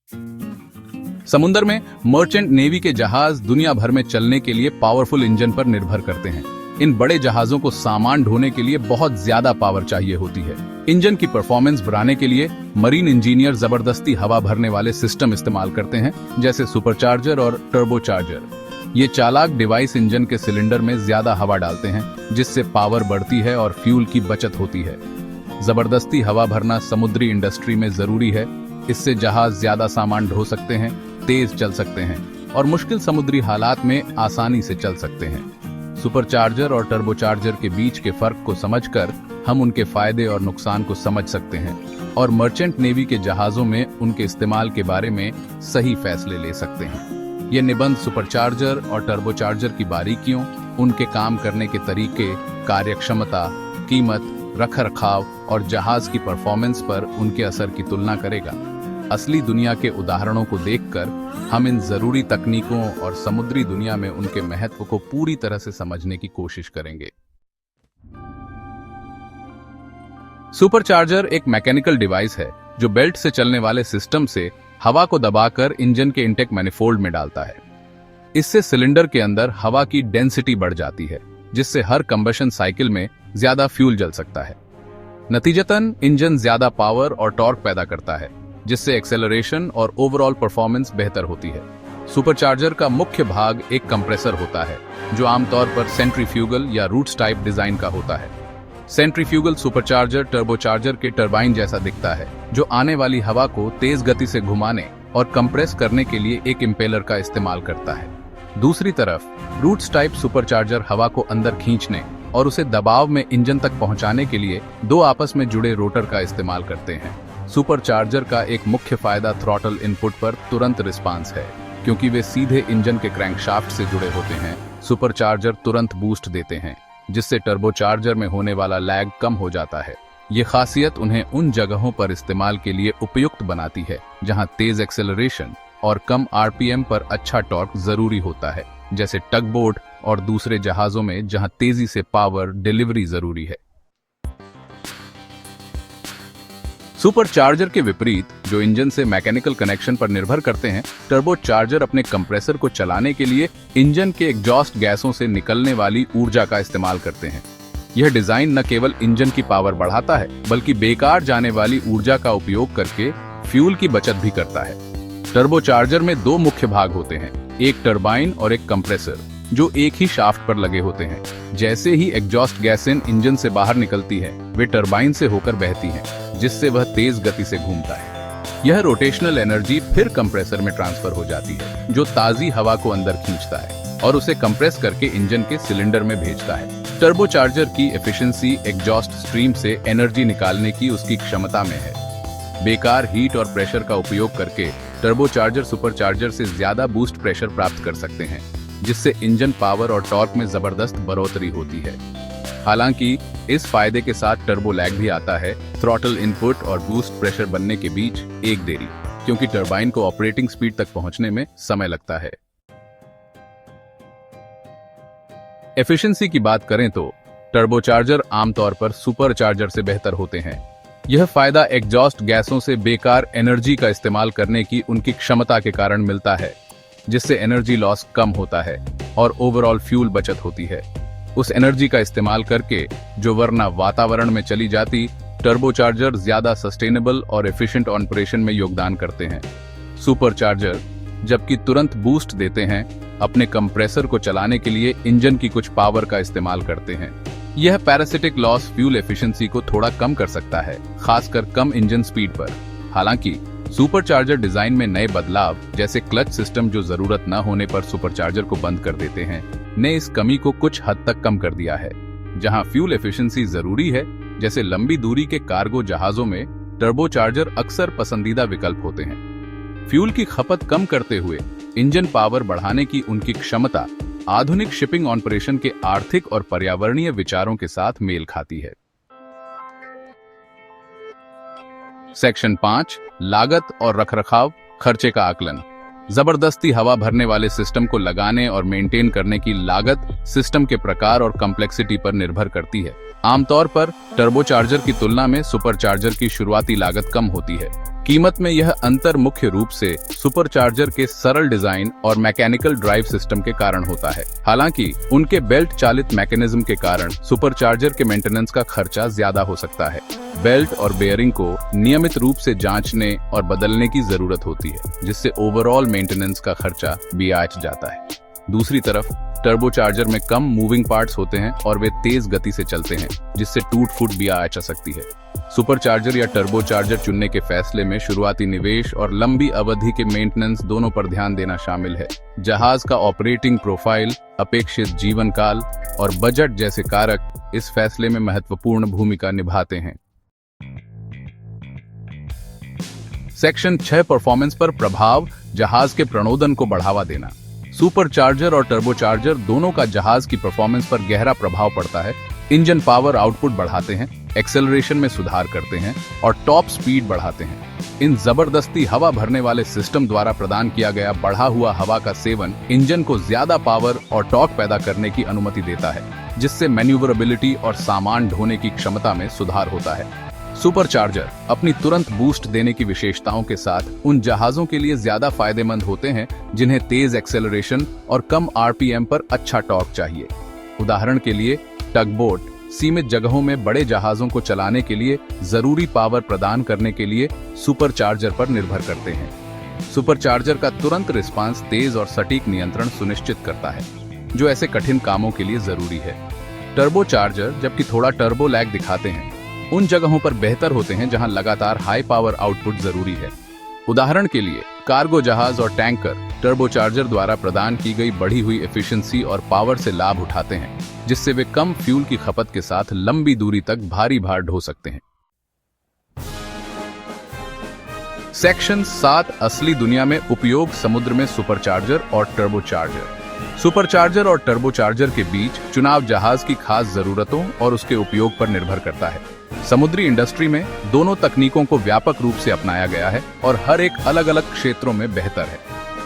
समुद्र में merchant navy के जहाज दुनिया भर में चलने के लिए पावरफुल इंजन पर निर्भर करते हैं। इन बड़े जहाजों को सामान ढोने के लिए बहुत ज्यादा पावर चाहिए होती है। इंजन की परफॉर्मेंस बढ़ाने के लिए मरीन इंजीनियर जबरदस्ती हवा भरने वाले सिस्टम इस्तेमाल करते हैं, जैसे सुपरचार्जर और टर्बोचार्जर। ये चालाक डिवाइस इंजन के सिलेंडर में ज्यादा हवा डालते हैं, जिससे पावर बढ़ती है और फ्यूल की बचत होती है। जबरदस्ती हवा भरना समुद्री इंडस्ट्री में जरूरी है। इससे जहाज ज्यादा सामान ढो सकते हैं, तेज चल सकते हैं और मुश्किल समुद्री हालात में आसानी से चल सकते हैं। सुपरचार्जर और टर्बोचार्जर के बीच के फर्क को समझकर हम उनके फायदे और नुकसान को समझ सकते हैं और मर्चेंट नेवी के जहाजों में उनके इस्तेमाल के बारे में सही फैसले ले सकते हैं। ये निबंध सुपरचार्जर और टर्बोचार्जर की बारीकियों, उनके काम करने के तरीके, कार्यक्षमता, कीमत, रखरखाव और जहाज की परफॉर्मेंस पर उनके असर की तुलना करेगा। असली दुनिया के उदाहरणों को देखकर हम इन जरूरी तकनीकों और समुद्री दुनिया में उनके महत्व को पूरी तरह से समझने की कोशिश करेंगे। सुपरचार्जर एक मैकेनिकल डिवाइस है जो बेल्ट से चलने वाले सिस्टम से हवा को दबाकर इंजन के इनटेक मैनिफोल्ड में डालता है। इससे सिलेंडर के अंदर हवा की डेंसिटी बढ़ जाती है, जिससे हर कंबशन साइकिल में ज्यादा फ्यूल जल सकता है। नतीजतन इंजन ज्यादा पावर और टॉर्क पैदा करता है, जिससे एक्सेलरेशन और ओवरऑल परफॉर्मेंस बेहतर होती है। सुपरचार्जर का मुख्य भाग एक कंप्रेसर होता है, जो आमतौर पर सेंट्रीफ्यूगल या रूट्स टाइप डिजाइन का होता है। सेंट्रीफ्यूगल सुपरचार्जर टर्बोचार्जर के टरबाइन जैसा दिखता है, जो आने वाली हवा को तेज गति से घुमाने और कंप्रेस करने के लिए एक इम्पेलर का इस्तेमाल करता है। दूसरी तरफ रूट्स टाइप सुपरचार्जर हवा को अंदर खींचने और उसे दबाव में इंजन तक पहुंचाने के लिए दो आपस में जुड़े रोटर का इस्तेमाल करते हैं। सुपरचार्जर का एक मुख्य फायदा थ्रॉटल इनपुट पर तुरंत रिस्पांस है, क्योंकि वे सीधे इंजन के क्रैंकशाफ्ट से जुड़े होते हैं। सुपरचार्जर तुरंत बूस्ट देते हैं, जिससे टर्बोचार्जर में होने वाला लैग कम हो जाता है। ये खासियत उन्हें उन जगहों पर इस्तेमाल के लिए उपयुक्त बनाती है जहां तेज एक्सेलरेशन और कम आरपीएम पर अच्छा टॉर्क जरूरी होता है, जैसे टग बोट और दूसरे जहाजों में जहां तेजी से पावर डिलीवरी जरूरी है। सुपरचार्जर के विपरीत, जो इंजन से मैकेनिकल कनेक्शन पर निर्भर करते हैं, टर्बोचार्जर अपने कंप्रेसर को चलाने के लिए इंजन के एग्जॉस्ट गैसों से निकलने वाली ऊर्जा का इस्तेमाल करते हैं। यह डिजाइन न केवल इंजन की पावर बढ़ाता है, बल्कि बेकार जाने वाली ऊर्जा का उपयोग करके फ्यूल की बचत भी करता है। टर्बोचार्जर में दो मुख्य भाग होते हैं, एक टरबाइन और एक कंप्रेसर, जो एक ही शाफ्ट पर लगे होते हैं। जैसे ही एग्जॉस्ट गैसें इंजन से बाहर निकलती है, वे टरबाइन से होकर बहती हैं, जिससे वह तेज गति से घूमता है। यह रोटेशनल एनर्जी फिर कंप्रेसर में ट्रांसफर हो जाती है, जो ताजी हवा को अंदर खींचता है और उसे कंप्रेस करके इंजन के सिलेंडर में भेजता है। टर्बोचार्जर की एफिशिएंसी एग्जॉस्ट स्ट्रीम से एनर्जी निकालने की उसकी क्षमता में है। बेकार हीट और प्रेशर का उपयोग करके टर्बोचार्जर सुपरचार्जर से ज्यादा बूस्ट प्रेशर प्राप्त कर सकते हैं, जिससे इंजन पावर और टॉर्क में जबरदस्त बढ़ोतरी होती है। हालांकि इस फायदे के साथ टर्बो लैग भी आता है, थ्रॉटल इनपुट और बूस्ट प्रेशर बनने के बीच एक देरी, क्योंकि टरबाइन को ऑपरेटिंग स्पीड तक पहुंचने में समय लगता है। एफिशिएंसी की बात करें तो टर्बोचार्जर आमतौर पर सुपरचार्जर से बेहतर होते हैं। यह फायदा एग्जॉस्ट गैसों से बेकार एनर्जी का इस्तेमाल करने की उनकी क्षमता के कारण मिलता है, जिससे एनर्जी लॉस कम होता है और ओवरऑल फ्यूल बचत होती है। उस एनर्जी का इस्तेमाल करके जो वरना वातावरण में चली जाती, टर्बोचार्जर ज्यादा सस्टेनेबल और एफिशिएंट ऑपरेशन में योगदान करते हैं। सुपरचार्जर जबकि तुरंत बूस्ट देते हैं, अपने कंप्रेसर को चलाने के लिए इंजन की कुछ पावर का इस्तेमाल करते हैं। यह पैरासिटिक लॉस फ्यूल एफिशिएंसी को थोड़ा कम कर सकता है, खासकर कम इंजन स्पीड पर। हालांकि सुपरचार्जर डिजाइन में नए बदलाव, जैसे क्लच सिस्टम जो जरूरत न होने पर सुपरचार्जर को बंद कर देते हैं, ने इस कमी को कुछ हद तक कम कर दिया है। जहां फ्यूल एफिशिएंसी जरूरी है, जैसे लंबी दूरी के कार्गो जहाजों में, टर्बोचार्जर अक्सर पसंदीदा विकल्प होते हैं। फ्यूल की खपत कम करते हुए इंजन पावर बढ़ाने की उनकी क्षमता आधुनिक शिपिंग ऑपरेशन के आर्थिक और पर्यावरणीय विचारों के साथ मेल खाती है। सेक्शन 5, लागत और रखरखाव खर्चे का आकलन। जबरदस्ती हवा भरने वाले सिस्टम को लगाने और मेंटेन करने की लागत सिस्टम के प्रकार और कॉम्प्लेक्सिटी पर निर्भर करती है। आमतौर पर टर्बोचार्जर की तुलना में सुपरचार्जर की शुरुआती लागत कम होती है, कीमत में यह अंतर मुख्य रूप से सुपरचार्जर के सरल डिजाइन और मैकेनिकल ड्राइव सिस्टम के कारण होता है। हालांकि उनके बेल्ट चालित मैकेनिज्म के कारण सुपरचार्जर के मेंटेनेंस का खर्चा ज्यादा हो सकता है। बेल्ट और बेयरिंग को नियमित रूप से जांचने और बदलने की जरूरत होती है, जिससे ओवरऑल मेंटेनेंस का खर्चा भी आंच जाता है। दूसरी तरफ टर्बोचार्जर में कम मूविंग पार्ट्स होते हैं और वे तेज गति से चलते हैं, जिससे टूट फूट भी आ सकती है। सुपरचार्जर या टर्बोचार्जर चुनने के फैसले में शुरुआती निवेश और लंबी अवधि के मेंटेनेंस दोनों पर ध्यान देना शामिल है। जहाज का ऑपरेटिंग प्रोफाइल, अपेक्षित जीवन काल और बजट जैसे कारक इस फैसले में महत्वपूर्ण भूमिका निभाते हैं। सेक्शन 6 परफॉर्मेंस पर प्रभाव, जहाज के प्रणोदन को बढ़ावा देना। सुपरचार्जर और टर्बोचार्जर दोनों का जहाज की परफॉर्मेंस पर गहरा प्रभाव पड़ता है। इंजन पावर आउटपुट बढ़ाते हैं, एक्सेलरेशन में सुधार करते हैं और टॉप स्पीड बढ़ाते हैं। इन जबरदस्ती हवा भरने वाले सिस्टम द्वारा प्रदान किया गया बढ़ा हुआ हवा का सेवन इंजन को ज्यादा पावर और टॉर्क पैदा करने की अनुमति देता है, जिससे मैन्यूवरेबिलिटी और सामान ढोने की क्षमता में सुधार होता है। सुपरचार्जर अपनी तुरंत बूस्ट देने की विशेषताओं के साथ उन जहाजों के लिए ज्यादा फायदेमंद होते हैं जिन्हें तेज एक्सेलरेशन और कम आरपीएम पर अच्छा टॉर्क चाहिए। उदाहरण के लिए टगबोट सीमित जगहों में बड़े जहाजों को चलाने के लिए जरूरी पावर प्रदान करने के लिए सुपरचार्जर पर निर्भर करते हैं। सुपरचार्जर का तुरंत रिस्पांस तेज और सटीक नियंत्रण सुनिश्चित करता है, जो ऐसे कठिन कामों के लिए जरूरी है। टर्बोचार्जर जबकि थोड़ा टर्बो लैग दिखाते हैं, उन जगहों पर बेहतर होते हैं जहां लगातार हाई पावर आउटपुट जरूरी है। उदाहरण के लिए कार्गो जहाज और टैंकर टर्बोचार्जर द्वारा प्रदान की गई बढ़ी हुई एफिशिएंसी और पावर से लाभ उठाते हैं, जिससे वे कम फ्यूल की खपत के साथ लंबी दूरी तक भारी भार ढो सकते हैं। सेक्शन 7 असली दुनिया में उपयोग, समुद्र में सुपरचार्जर और टर्बोचार्जर। सुपरचार्जर और टर्बोचार्जर के बीच चुनाव जहाज की खास जरूरतों और उसके उपयोग पर निर्भर करता है। समुद्री इंडस्ट्री में दोनों तकनीकों को व्यापक रूप से अपनाया गया है और हर एक अलग अलग क्षेत्रों में बेहतर है।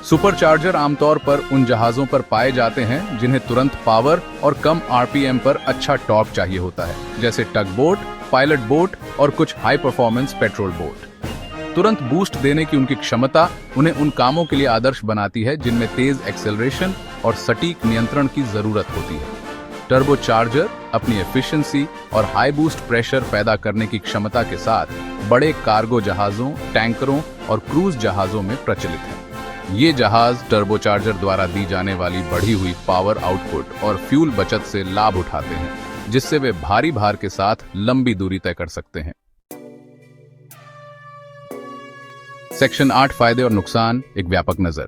सुपरचार्जर आमतौर पर उन जहाजों पर पाए जाते हैं जिन्हें तुरंत पावर और कम आरपीएम पर अच्छा टॉर्क चाहिए होता है, जैसे टगबोट, पायलट बोट और कुछ हाई परफॉर्मेंस पेट्रोल बोट। तुरंत बूस्ट देने की उनकी क्षमता उन्हें उन कामों के लिए आदर्श बनाती है जिनमें तेज एक्सेलरेशन और सटीक नियंत्रण की जरूरत होती है। टर्बोचार्जर अपनी एफिशिएंसी और हाई बूस्ट प्रेशर पैदा करने की क्षमता के साथ बड़े कार्गो जहाजों, टैंकरों और क्रूज जहाजों में प्रचलित है। ये जहाज टर्बोचार्जर द्वारा दी जाने वाली बढ़ी हुई पावर आउटपुट और फ्यूल बचत से लाभ उठाते हैं, जिससे वे भारी भार के साथ लंबी दूरी तय कर सकते हैं। सेक्शन 8 फायदे और नुकसान, एक व्यापक नजर।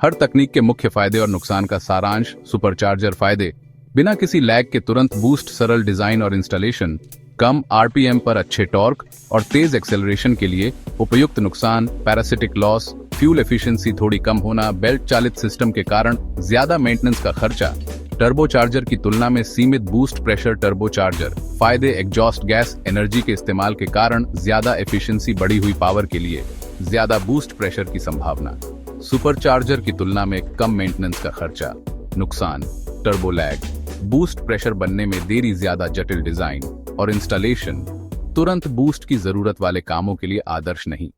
हर तकनीक के मुख्य फायदे और नुकसान का सारांश। सुपरचार्जर फायदे: बिना किसी लैग के तुरंत बूस्ट, सरल डिजाइन और इंस्टॉलेशन, कम आरपीएम पर अच्छे टॉर्क और तेज एक्सेलरेशन के लिए उपयुक्त। नुकसान: पैरासिटिक लॉस, फ्यूल एफिशिएंसी थोड़ी कम होना, बेल्ट चालित सिस्टम के कारण ज्यादा मेंटेनेंस का खर्चा। टर्बोचार्जर की तुलना में सीमित बूस्ट प्रेशर टर्बोचार्जर फायदे: एग्जॉस्ट गैस एनर्जी के इस्तेमाल के कारण ज्यादा एफिशिएंसी, बढ़ी हुई पावर के लिए ज्यादा बूस्ट प्रेशर की संभावना। सुपरचार्जर की तुलना में कम मेंटेनेंस का खर्चा। नुकसान: टर्बो लैग, बूस्ट प्रेशर बनने में देरी, ज्यादा जटिल डिजाइन और इंस्टॉलेशन तुरंत बूस्ट की जरूरत वाले कामों के लिए आदर्श नहीं।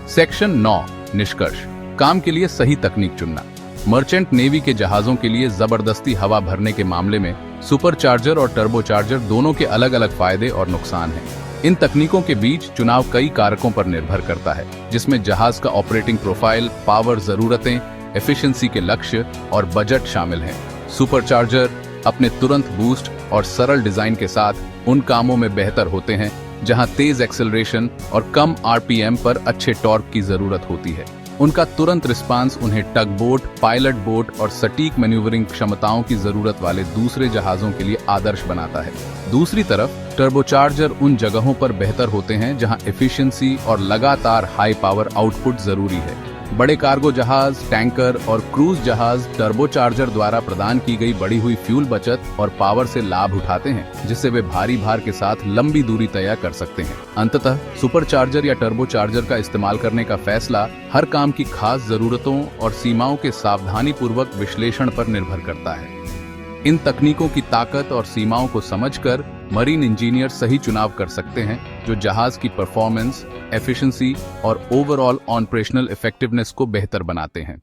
सेक्शन 9 निष्कर्ष, काम के लिए सही तकनीक चुनना। मर्चेंट नेवी के जहाजों के लिए जबरदस्ती हवा भरने के मामले में सुपरचार्जर और टर्बोचार्जर दोनों के अलग अलग फायदे और नुकसान हैं। इन तकनीकों के बीच चुनाव कई कारकों पर निर्भर करता है, जिसमें जहाज का ऑपरेटिंग प्रोफाइल, पावर जरूरतें, एफिशिएंसी के लक्ष्य और बजट शामिल हैं। सुपरचार्जर अपने तुरंत बूस्ट और सरल डिजाइन के साथ उन कामों में बेहतर होते हैं जहां तेज एक्सेलरेशन और कम आरपीएम पर अच्छे टॉर्क की जरूरत होती है। उनका तुरंत रिस्पांस उन्हें टगबोट, पायलट बोट और सटीक मैन्यूवरिंग क्षमताओं की जरूरत वाले दूसरे जहाजों के लिए आदर्श बनाता है। दूसरी तरफ टर्बोचार्जर उन जगहों पर बेहतर होते हैं जहां एफिशिएंसी और लगातार हाई पावर आउटपुट जरूरी है। बड़े कार्गो जहाज, टैंकर और क्रूज जहाज टर्बोचार्जर द्वारा प्रदान की गई बढ़ी हुई फ्यूल बचत और पावर से लाभ उठाते हैं, जिससे वे भारी भार के साथ लंबी दूरी तय कर सकते हैं। अंततः सुपरचार्जर या टर्बोचार्जर का इस्तेमाल करने का फैसला हर काम की खास जरूरतों और सीमाओं के सावधानीपूर्वक विश्लेषण पर निर्भर करता है। इन तकनीकों की ताकत और सीमाओं को समझकर मरीन इंजीनियर सही चुनाव कर सकते हैं जो जहाज की परफॉर्मेंस, एफिशिएंसी और ओवरऑल ऑपरेशनल इफेक्टिवनेस को बेहतर बनाते हैं।